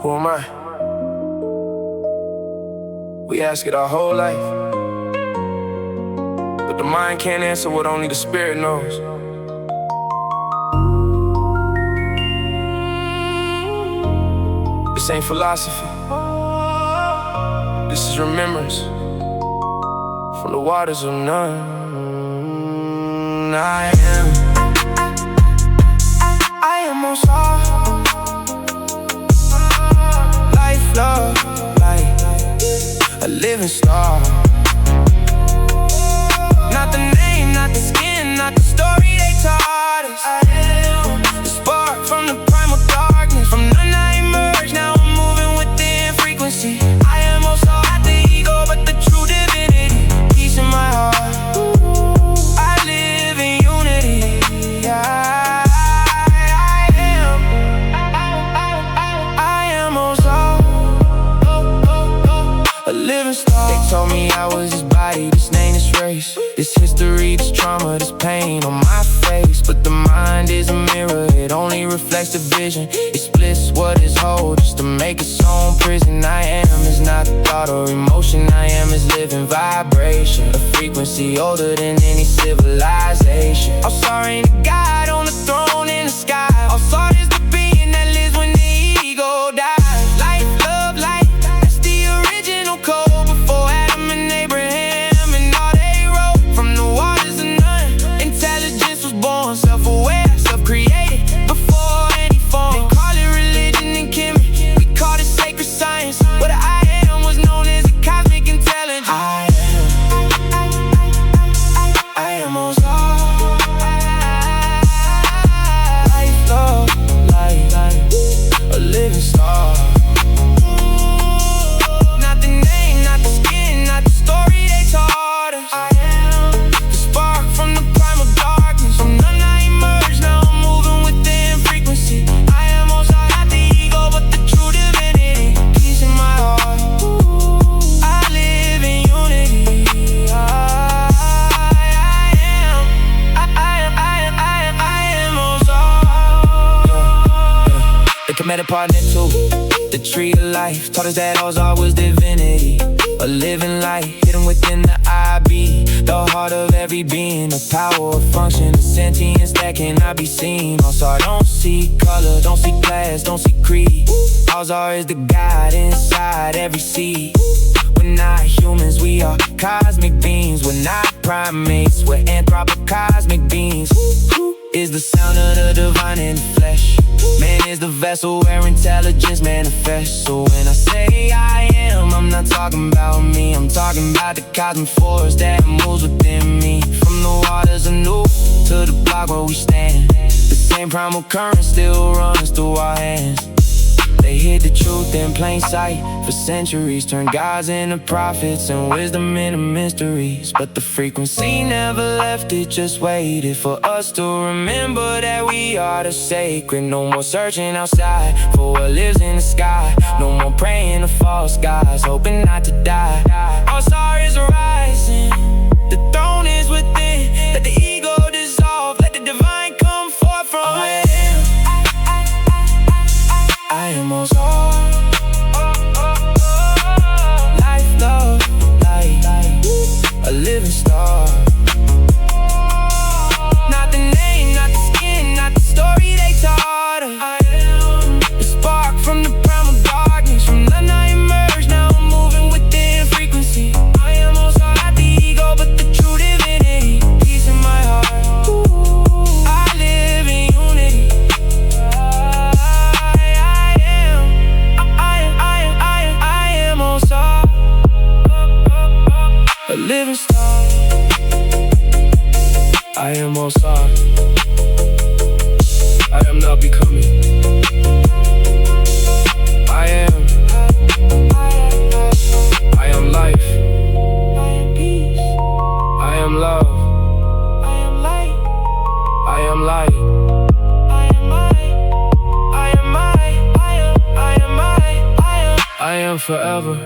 Who am I? We ask it our whole life, but the mind can't answer what only the spirit knows. This ain't philosophy. This is remembrance from the waters of none. I am AUSAR. Life, love, light, a living star. Not the name, not the skin, not the story they taught us. I am the spark from the primal darkness. From none I emerge, now I'm moving within frequency. I am AUSAR, not the ego, but the true divinity. Peace in my heart, I live in unity. I am AUSAR, a living star. They told me I was his body, this name, this race, this history, this trauma, this pain on my face. But the mind is a mirror, it only reflects the vision. It splits what is whole just to make its own prison. I am is not a thought or emotion, I am is living vibration, a frequency older than any civilization. AUSAR ain't a god on the throne in the sky. AUSAR is the being that lives when the ego dies. Life, love, light, that's the original code. Before Adam and Abraham and all they wrote. From the waters of none, intelligence was born. Self-aware, self-created, before any form. They call it religion and Kemet, we call it sacred science. But I am was known as a cosmic intelligence. I am AUSAR. Life, love, light, a living star. Not the name, not the skin, not the story they taught us. I am the spark from the primal darkness. From none I emerge, now I'm moving within frequency. I am AUSAR, not the ego, but the true divinity. Peace in my heart, I live in unity. I am AUSAR. The Kemetic partner too, the tree of life, taught us that AUSAR was divinity, a living light hidden within the IB, the heart of every being, the power of function, the sentience that cannot be seen. AUSAR don't see color, don't see class, don't see creed. AUSAR is the God inside every seed. We're not humans, we are cosmic beings. We're not primates, we're anthropocosmic beings. Is the sound of the divine in the flesh. Man is the vessel where intelligence manifests. So when I say I am, I'm not talking about me, I'm talking about the cosmic force that moves within me. From the waters of new to the block where we stand, the same primal current still runs through our hands. They hid the truth in plain sight for centuries, turned gods into prophets and wisdom into mysteries. But the frequency never left, it just waited for us to remember that we are the sacred. No more searching outside for what lives in the sky. No more praying to false gods, hoping not to die. AUSAR is rising, the throne is within. Let the ego dissolve, let the divine come forth from within. I am AUSAR. Life, love, light, a living star. Not the name, not the skin, not the story they taught us. I am the spark from the primal darkness. From none I emerge, now I'm moving within frequency. I am AUSAR, not the ego, but the true divinity. Peace in my heart, I live in unity. A living star. I am AUSAR. I am now becoming. I am life. I am peace. I am love. I am light. I am light. I am I. I am I. I am forever.